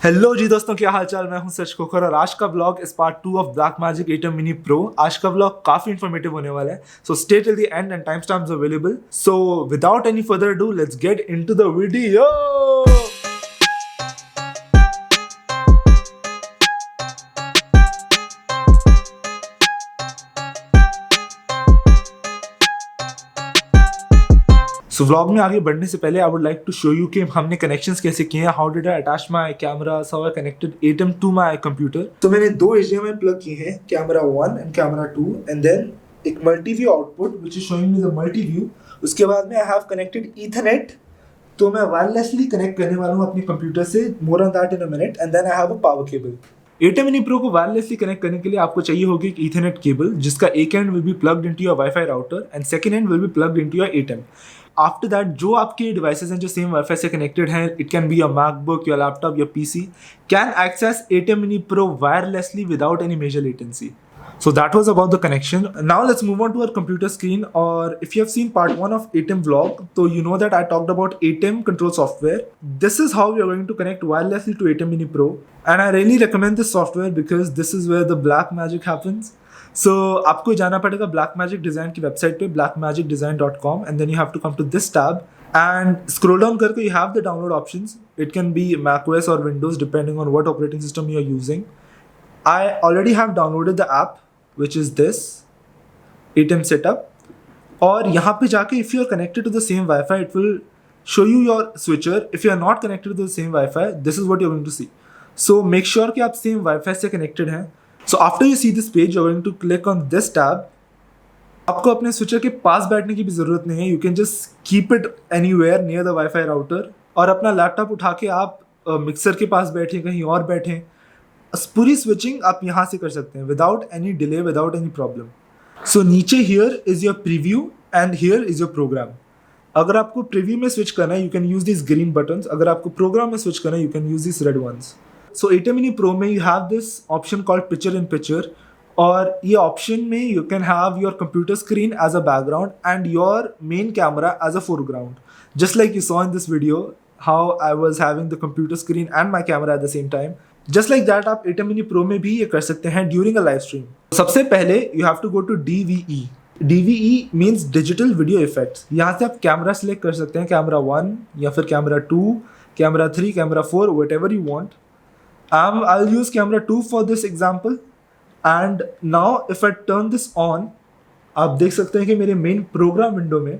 Hello जी दोस्तों, क्या हाल चाल। मैं हूं सच खोखर और आज का ब्लॉग इस part 2 of Blackmagic ATEM mini Pro. आज का ब्लॉग काफी इन्फॉर्मेटिव होने वाला है, so stay till the end and time stamps available. So without any further do, let's get into the video. So vlog में आगे बढ़ने से पहले I would like to show you कि हमने कनेक्शंस कैसे किए हैं। How did I attach my camera, how I connected ATEM to my computer. तो मैंने दो HDMI प्लग किए हैं, camera 1 and camera 2, and then एक multi view output which is showing me the multi view. उसके बाद में आई हैव कनेक्टेड ईथरनेट, तो मैं वायरलेसली कनेक्ट करने वाला हूँ अपने कंप्यूटर से। More on that in a minute. And then I have a power cable. ATEM mini Pro को वायरलेसली कनेक्ट करने के लिए आपको चाहिए होगी एक ईथरनेट केबल, जिसका एक end will be plugged into your WiFi router and second end will be plugged into your ATEM. After that जो आपके डिवाइसेस हैं जो सेम वाईफाई से कनेक्टेड हैं, it can be your MacBook, your laptop, your PC, can access ATEM mini Pro wirelessly without any major latency. So that was about the connection. Now let's move on to our computer screen. Or if you have seen part 1 of ATEM vlog, so you know that I talked about ATEM control software. This is how we are going to connect wirelessly to ATEM Mini Pro. And I really recommend this software because this is where the black magic happens. So आपको जाना पड़ेगा Blackmagic Design की website पे blackmagicdesign.com, and then you have to come to this tab and scroll down करके you have the download options. It can be macOS or Windows depending on what operating system you are using. I already have downloaded the app, which is this ATEM setup. और यहाँ पे जाके if you are connected to the same Wi-Fi, it will show you your switcher. If you are not connected to the same Wi-Fi, this is what you are going to see. So make sure कि आप same Wi-Fi से connected हैं. So after you see this page, you are going to click on this tab. आपको अपने switcher के पास बैठने की भी ज़रूरत नहीं है. You can just keep it anywhere near the Wi-Fi router. और अपना लैपटॉप उठा के आप मिक्सर के पास बैठें, कहीं और बैठें, पूरी स्विचिंग आप यहाँ से कर सकते हैं without any delay, without any problem. So नीचे here is your preview and here is your program. अगर आपको प्रीव्यू में स्विच करना है, you can use this green buttons. अगर आपको प्रोग्राम में स्विच करना है, you can use this red ones. So ATEM mini pro में you have this option called picture in picture, और ये ऑप्शन में you can have your computer screen as a background and your main camera as a foreground, just like you saw in this video how I was having the computer screen and my camera at the same time. Just like that आप ATEM mini pro में भी ये कर सकते हैं during a live stream. सबसे पहले you have to go to DVE। DVE means digital video effects. यहाँ से आप कैमरा सेलेक्ट कर सकते हैं, कैमरा 1 या फिर camera 2, camera 3, camera 4, what ever you want. I will use camera 2 for this example. And now if I turn this on, आप देख सकते हैं कि मेरे मेन प्रोग्राम विंडो में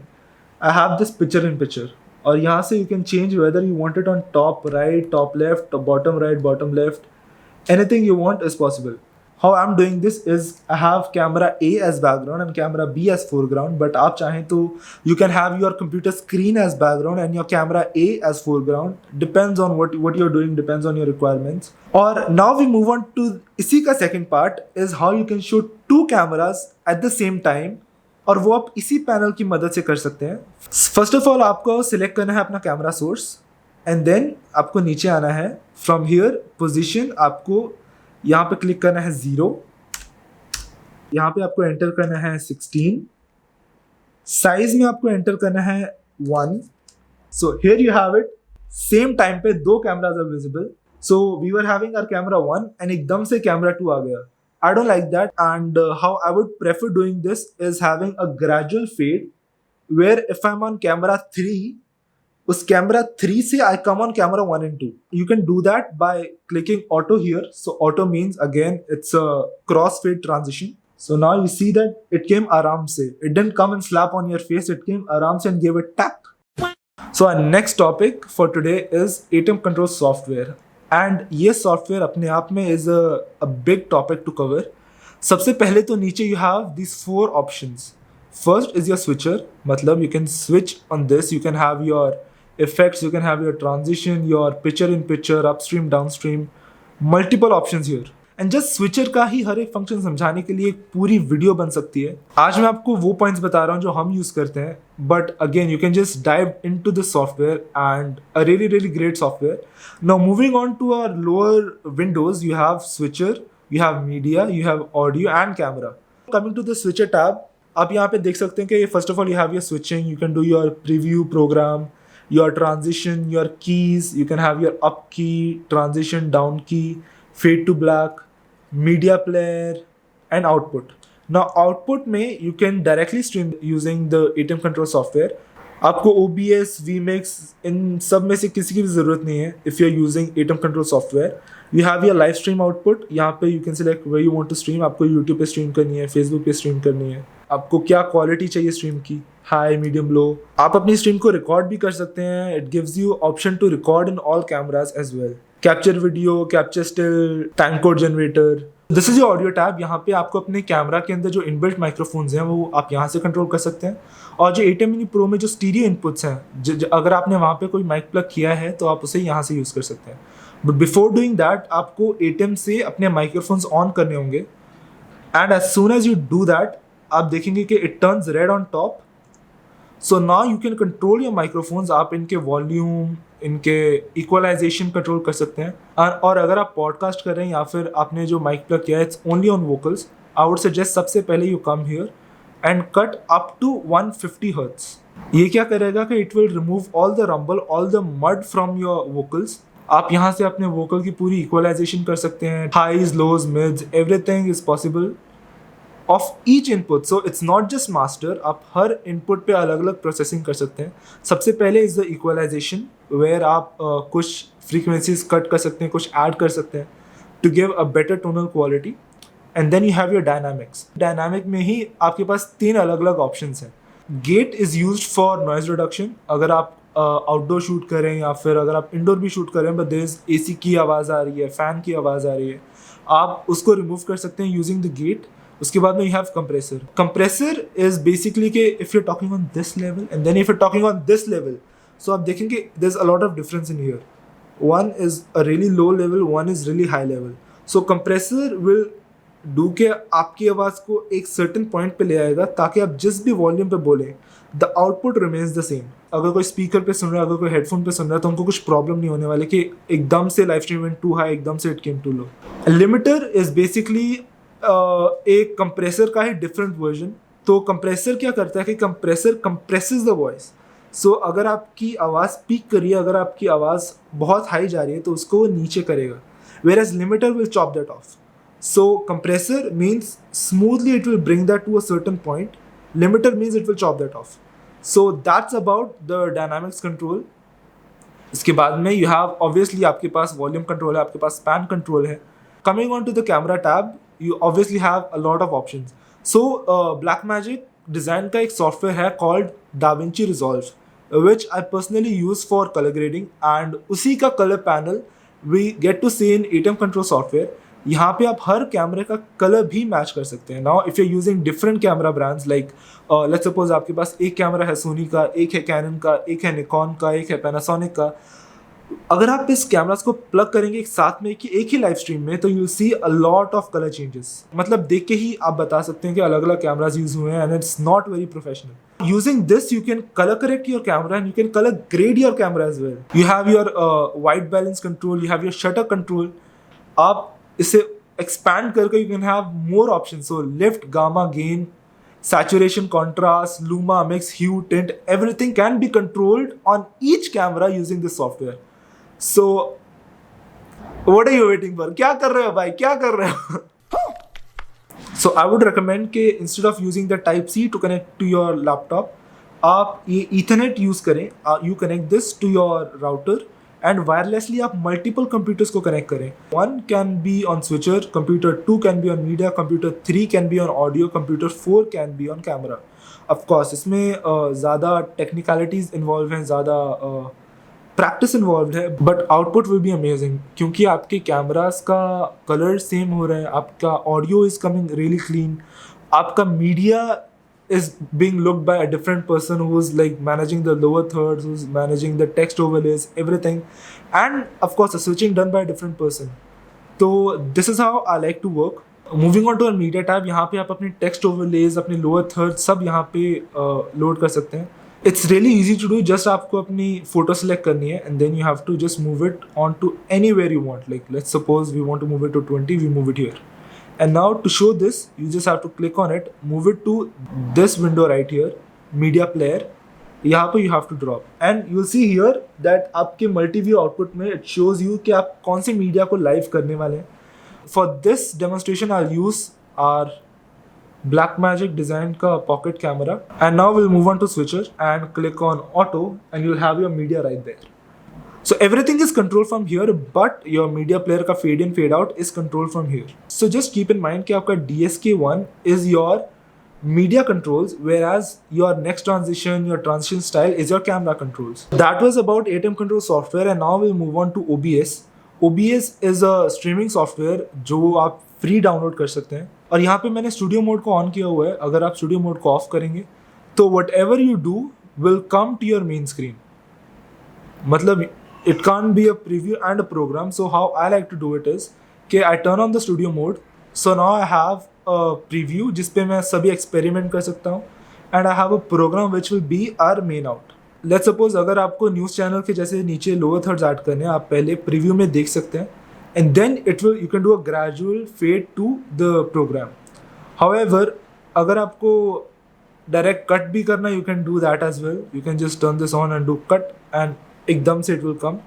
I have this picture in picture, और यहाँ से you can change whether you want it on top right, top left, bottom right, bottom left, anything you want is possible. How I'm doing this is I have camera A as background and camera B as foreground, but आप चाहें तो you can have your computer screen as background and your camera A as foreground. Depends on what you're doing, depends on your requirements. और now we move on to इसी का second part is how you can shoot two cameras at the same time, और वो आप इसी panel की मदद से कर सकते हैं। फर्स्ट ऑफ ऑल आपको सिलेक्ट करना है अपना कैमरा सोर्स, एंड देन आपको नीचे आना है। फ्रॉम हियर पोजीशन आपको यहाँ पे क्लिक करना है 0, यहाँ पे आपको एंटर करना है 16, साइज में आपको एंटर करना है 1। So here you have it, same time पे दो cameras are visible. So we were having our camera 1 and एकदम से कैमरा 2 आ गया। I don't like that, and how I would prefer doing this is having a gradual fade, where if I'm on camera 3, उस camera 3 से I come on camera 1 and 2. You can do that by clicking auto here. So auto means again it's a crossfade transition. So now you see that it came आराम से. It didn't come and slap on your face. It came आराम से and gave a tap. So our next topic for today is ATEM control software. And ये software अपने आप में is a big topic to cover. सबसे पहले तो नीचे you have this 4 options. First is your switcher, मतलब you can switch on this, you can have your effects, you can have your transition, your picture in picture, upstream downstream, multiple options here. And just switcher का ही हर एक function समझाने के लिए एक पूरी video बन सकती है। आज मैं आपको वो पॉइंट्स बता रहा हूँ जो हम यूज़ करते हैं, but again you can just dive into this software and a really great software. Now moving on to our lower windows, you have switcher, you have media, you have audio and camera. Coming to the switcher tab, आप यहाँ पे देख सकते हैं कि first of all you have your switching, you can do your preview program, your transition, your keys. You can have your up key, transition, down key, fade to black, media player, and output. Now output में you can directly stream using the ATEM control software. आपको OBS, vMix इन सब में से किसी की भी ज़रूरत नहीं है if you're using ATEM control software. You have your live stream output. यहाँ पे you can select where you want to stream. आपको YouTube पे stream करनी है, Facebook पे stream करनी है, आपको क्या क्वालिटी चाहिए स्ट्रीम की, हाई, मीडियम, लो. आप अपनी स्ट्रीम को रिकॉर्ड भी कर सकते हैं. It gives you option to record in all cameras as well. Capture video, capture still, time code generator. This is your audio tab. यहाँ पे आपको अपने कैमरा के अंदर जो इनबिल्ट माइक्रोफोन्स हैं वो आप यहाँ से कंट्रोल कर सकते हैं. और जो ATEM Mini Pro में जो स्टीरियो इनपुट्स हैं, अगर आपने वहाँ पे कोई माइक प्लग किया है तो आप उसे यहाँ से यूज़ कर सकते हैं. बट बिफोर डूइंग दैट आपको ATEM से अपने माइक्रोफोन्स ऑन करने होंगे. And as soon as you do that आप देखेंगे कि it turns red on top. So now you can control your microphones. आप इनके वॉल्यूम, इनके इक्वलाइजेशन कंट्रोल कर सकते हैं. और अगर आप पॉडकास्ट कर रहे हैं या फिर आपने जो माइक प्लग किया है it's only on vocals, I would suggest सबसे पहले you come here and cut up to 150 hertz. ये क्या करेगा कि it will remove all the rumble, all the mud from your vocals. आप यहाँ से अपने वोकल की पूरी इक्वलाइजेशन कर सकते हैं. Highs, lows, mids, everything is possible of each input. So it's not just master. आप हर इनपुट पे अलग अलग प्रोसेसिंग कर सकते हैं. सबसे पहले इज द इक्वलाइजेशन वेयर आप कुछ फ्रीक्वेंसीज कट कर सकते हैं, कुछ ऐड कर सकते हैं to give a better tonal quality. And then you have your dynamics. Dynamic में ही आपके पास 3 अलग अलग ऑप्शंस हैं. Gate is used for noise reduction. अगर आप आउटडोर शूट करें या फिर अगर आप इंडोर भी शूट करें बट देयर इज AC की आवाज़ आ रही है, फ़ैन की आवाज़ आ रही है, आप उसको रिमूव कर सकते हैं यूजिंग द गेट. उसके बाद में you have compressor. Compressor is basically के if you talking on this level and then if you talking on this level, so आप देखेंगे there is a lot of difference in here. One is a really low level, one is really high level. So compressor will do के आपकी आवाज़ को एक certain point पे ले आएगा ताकि आप जिस भी वॉल्यूम पे बोलें the output remains the same. अगर कोई स्पीकर पे सुन रहा है, अगर कोई हेडफोन पे सुन रहा है तो उनको कुछ प्रॉब्लम नहीं होने वाले कि एकदम से live stream went to high, एकदम से it came to low. Limiter is basically एक कंप्रेसर का ही डिफरेंट वर्जन. तो कंप्रेसर क्या करता है कि compressor compresses the voice. So अगर आपकी आवाज़ पीक करिए, अगर आपकी आवाज़ बहुत हाई जा रही है तो उसको नीचे करेगा, whereas limiter will chop that off. So compressor means smoothly it will bring that to a certain point. Limiter means it will chop that off. So that's about the dynamics control. इसके बाद में you have obviously आपके पास volume control है, आपके पास span control है. Coming on to the camera tab, you obviously have a lot of options. So Blackmagic design का एक software है called DaVinci Resolve, which I personally use for color grading, and उसी का color panel we get to see in ATEM control software. यहाँ पे आप हर कैमरे का कलर भी मैच कर सकते हैं. Now if you using different camera brands like let's suppose आपके पास एक कैमरा है सोनी का, एक है कैनन का, एक है निकॉन का, एक है पैनासोनिक का. अगर आप इस कैमरास को प्लग करेंगे एक साथ में एक ही लाइव स्ट्रीम में तो you see a lot of colour changes. मतलब देख के ही आप बता सकते हैं कि अलग अलग कैमराज यूज हुए हैं and it's not very professional. Using this, you can color correct your camera and you can color grade your camera as well. You have your white balance control, you have your shutter control. आप इसे expand करके you can have more options. So lift, gamma, gain, saturation, contrast, luma, mix, hue, tint, everything can be controlled on each camera using this software. So what are you waiting for? क्या कर रहे हो भाई, क्या कर रहे हो? So I would recommend कि instead of using the type C to connect to your laptop, आप ये Ethernet use करें. You connect this to your router and wirelessly आप multiple computers को connect करें. One can be on switcher, computer 2 can be on media, computer 3 can be on audio, computer 4 can be on camera. Of course इसमें ज़्यादा technicalities involved हैं, ज़्यादा practice involve है, but output will be amazing क्योंकि आपके cameras का colour same हो रहा है, आपका audio is coming really clean, आपका media is being looked by a different person who's like managing the lower thirds, who's managing the text overlays, everything, and of course the switching done by a different person. So this is how I like to work. Moving on to our media tab, यहाँ पे आप अपने text overlays, अपने lower thirds सब यहाँ पे load कर सकते हैं. It's really easy to do. Just आपको अपनी photo select करनी है and then you have to just move it on to anywhere you want. Like let's suppose we want to move it to 20, we move it here. And now to show this, you just have to click on it, move it to this window right here, media player, यहाँ पे you have to drop and you'll see here that आपके multi view output में it shows you कि आप कौन से media को live करने वाले हैं. For this demonstration I'll use our Blackmagic design का pocket camera and now we'll move on to switcher and click on auto and you'll have your media right there. So everything is controlled from here but your media player का fade in fade out is controlled from here. So just keep in mind कि आपका DSK1 is your media controls whereas your next transition, your transition style is your camera controls. That was about ATEM control software and now we'll move on to OBS. OBS is a streaming software जो आप free download कर सकते हैं और यहाँ पे मैंने studio mode को ऑन किया हुआ है. अगर आप स्टूडियो मोड को ऑफ करेंगे तो whatever you do will come to your main screen. मतलब it can't be a preview and a program. So how I like to do it is कि I turn on the studio mode. So now I have a preview जिस पे मैं सभी experiment कर सकता हूँ and I have a program which will be our main out. Let's suppose अगर आपको न्यूज़ चैनल के जैसे नीचे लोअर थर्ड्स ऐड करने हैं आप पहले प्रीव्यू में देख सकते हैं and then you can do a gradual fade to the program. However अगर आपको डायरेक्ट कट भी करना you can do that as well. You can just turn this on and do cut and एकदम से it will come.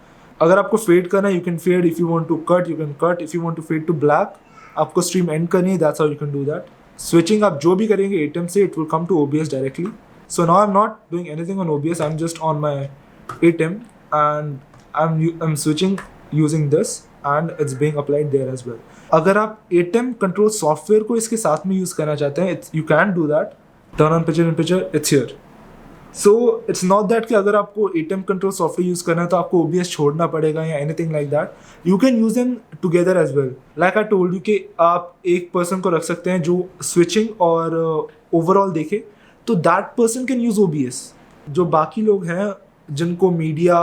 अगर आपको fade करना है you can fade. If you want to cut you can cut. If you want to fade to black आपको stream and करनी है that's how you can do that. Switching आप जो भी करेंगे ATEM से it will come to OBS directly. So now I'm not doing anything on OBS. I'm just on my ATEM and I'm switching using this and it's being applied there as well. अगर आप ATEM control software को इसके साथ में use करना चाहते हैं you can do that. Turn on picture in picture it's here. So it's not that कि अगर आपको ATEM control software यूज़ करना है तो आपको OBS छोड़ना पड़ेगा या anything like that. You can use them together as well. Like I told you कि आप एक person को रख सकते हैं जो switching और overall देखे तो that person can use OBS. जो बाकी लोग हैं जिनको मीडिया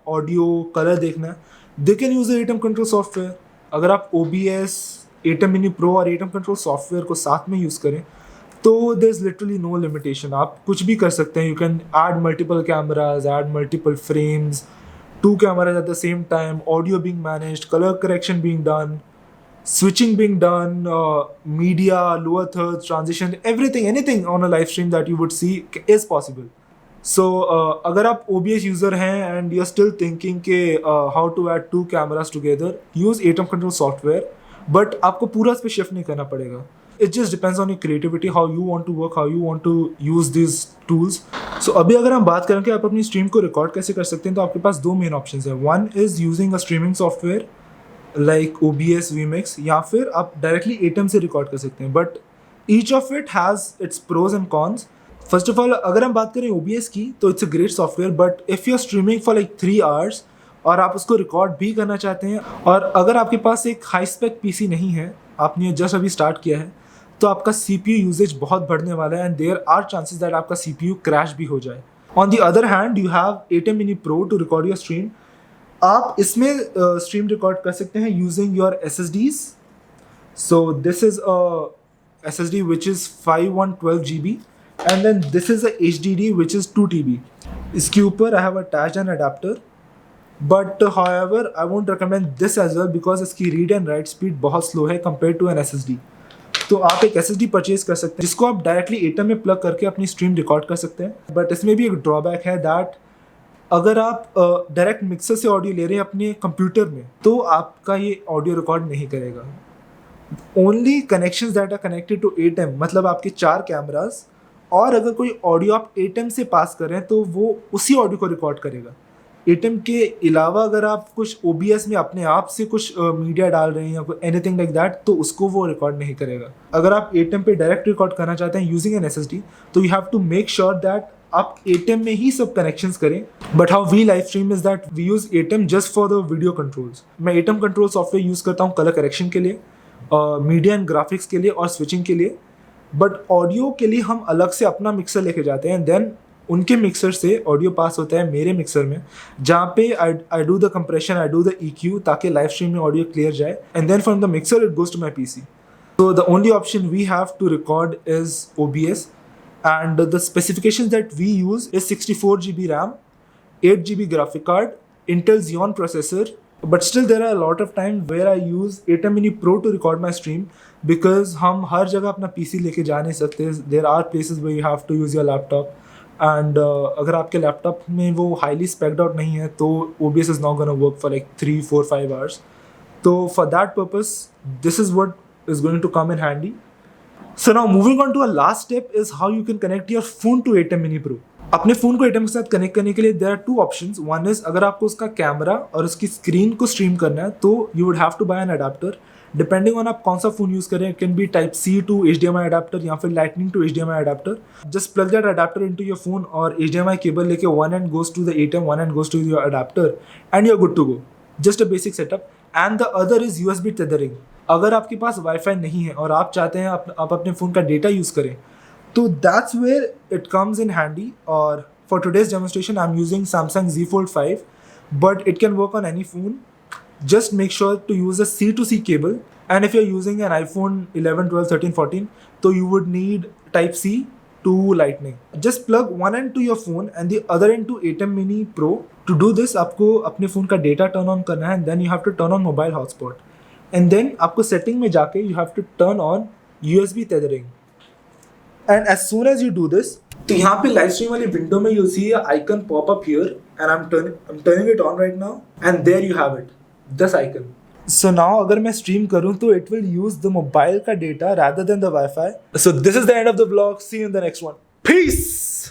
ऑडियो कलर देखना है they can use the ATEM control software. अगर आप OBS, ATEM Mini Pro और ATEM control software को साथ में यूज़ करें तो there's literally no limitation. आप कुछ भी कर सकते हैं. You can add multiple cameras, add multiple frames, 2 cameras at the same time, audio being managed, color correction being done, switching being done, media, lower thirds, transition, everything, anything on a live stream that you would see is possible. So अगर आप OBS user हैं and you're still thinking कि how to add 2 cameras together, use ATEM control software, but आपको पूरा इस पे shift नहीं करना पड़ेगा. It just depends on your creativity, how you want to work, how you want to use these tools. So अभी अगर हम बात करें कि आप अपनी स्ट्रीम को रिकॉर्ड कैसे कर सकते हैं तो आपके पास 2 मेन ऑप्शंस हैं. One is using a streaming software like OBS, VMix या फिर आप डायरेक्टली ATEM से रिकॉर्ड कर सकते हैं. But each of it has its pros and cons. First of all अगर हम बात करें OBS की तो it's a great software but if you're streaming for like 3 hours और आप उसको रिकॉर्ड भी करना चाहते हैं और अगर आपके पास एक हाई स्पेक PC नहीं है, आपने जस्ट अभी स्टार्ट किया है तो आपका CPU यूजेज बहुत बढ़ने वाला है and there are chances that आपका CPU क्रैश भी हो जाए. On the other hand you have ATEM Mini Pro to record your stream. आप इसमें स्ट्रीम रिकॉर्ड कर सकते हैं using your SSDs. So this is a SSD which is 5112 GB and then this is a HDD which is 2 TB. इसके ऊपर I have attached an adapter but however I won't recommend this as well because इसकी read and write speed बहुत slow है compared to an SSD. तो आप एक SSD purchase कर सकते हैं जिसको आप डायरेक्टली ATEM में प्लग करके अपनी स्ट्रीम रिकॉर्ड कर सकते हैं. बट इसमें भी एक ड्रॉबैक है दैट अगर आप डायरेक्ट मिक्सर से ऑडियो ले रहे हैं अपने कंप्यूटर में तो आपका ये ऑडियो रिकॉर्ड नहीं करेगा. Only connections that are connected to ATEM मतलब आपके 4 कैमरास और अगर कोई ऑडियो आप ATEM से पास कर रहे हैं तो वो उसी ऑडियो को रिकॉर्ड करेगा. ATEM के अलावा अगर आप कुछ OBS में अपने आप से कुछ मीडिया डाल रहे हैं या कोई एनीथिंग लाइक दैट तो उसको वो रिकॉर्ड नहीं करेगा. अगर आप ATEM पे डायरेक्ट रिकॉर्ड करना चाहते हैं यूजिंग एन SSD तो you have to make sure that आप ATEM में ही सब कनेक्शंस करें. But how we live stream is that we use ATEM just for the video controls. मैं ATEM कंट्रोल सॉफ्टवेयर यूज़ करता हूँ कलर करेक्शन के लिए, मीडिया एंड ग्राफिक्स के लिए और स्विचिंग के लिए. बट ऑडियो के लिए हम अलग से अपना मिक्सर लेके जाते हैं. देन उनके मिक्सर से ऑडियो पास होता है मेरे मिक्सर में जहाँ पे I do the compression, I do the EQ ताकि लाइव स्ट्रीम में ऑडियो क्लियर जाए and then from the mixer it goes to my PC. So the only option we have to record is OBS and the specifications that we use is 64 GB RAM, 8 GB graphic card, Intel Xeon processor. But still there are a lot of times where I use ATEM Mini Pro to record my stream because हम हर जगह अपना PC लेके जा नहीं सकते. There are places where you have to use your laptop and अगर आपके laptop में वो हाईली स्पेक्ड आउट नहीं है तो OBS is not gonna work for like 3, 4, 5 hours. So for that purpose, this is what is going to come in handy. So now moving on to a last step is how you can connect your phone to ATEM Mini Pro. अपने phone को ATEM के साथ connect करने के लिए there are two options. One is अगर आपको उसका कैमरा और उसकी स्क्रीन को स्ट्रीम करना है तो you would have to buy an adapter. Depending on आप कौन सा फ़ोन यूज़ कर रहे हैं, it can be type C to HDMI adapter या फिर lightning to HDMI adapter. Just plug that adapter into your phone और HDMI केबल लेके one end goes to the ATEM, one end goes to your adapter and you are good to go. Just a basic setup. And the other is USB tethering. अगर आपके पास wifi नहीं है और आप चाहते हैं आप अपने फ़ोन का डेटा यूज़ करें तो that's where it comes in handy. और for today's demonstration I'm using Samsung Z Fold 5, but it can work on any phone. Just make sure to use a C to C cable, and if you're using an iPhone 11, 12, 13, 14 so you would need type C to lightning. Just plug one end to your phone and the other end to ATEM Mini Pro. To do this आपको अपने phone का data turn on करना है and then you have to turn on mobile hotspot, and then आपको setting में जाके you have to turn on USB tethering. And as soon as you do this, तो यहाँ पे लाइव स्ट्रीम वाली window में you'll see a icon pop up here, and I'm turning it on right now, and there you have it, this icon. So now अगर मैं stream करूँ तो it will use the mobile का data rather than the Wi-Fi. So this is the end of the vlog. See you in the next one. Peace.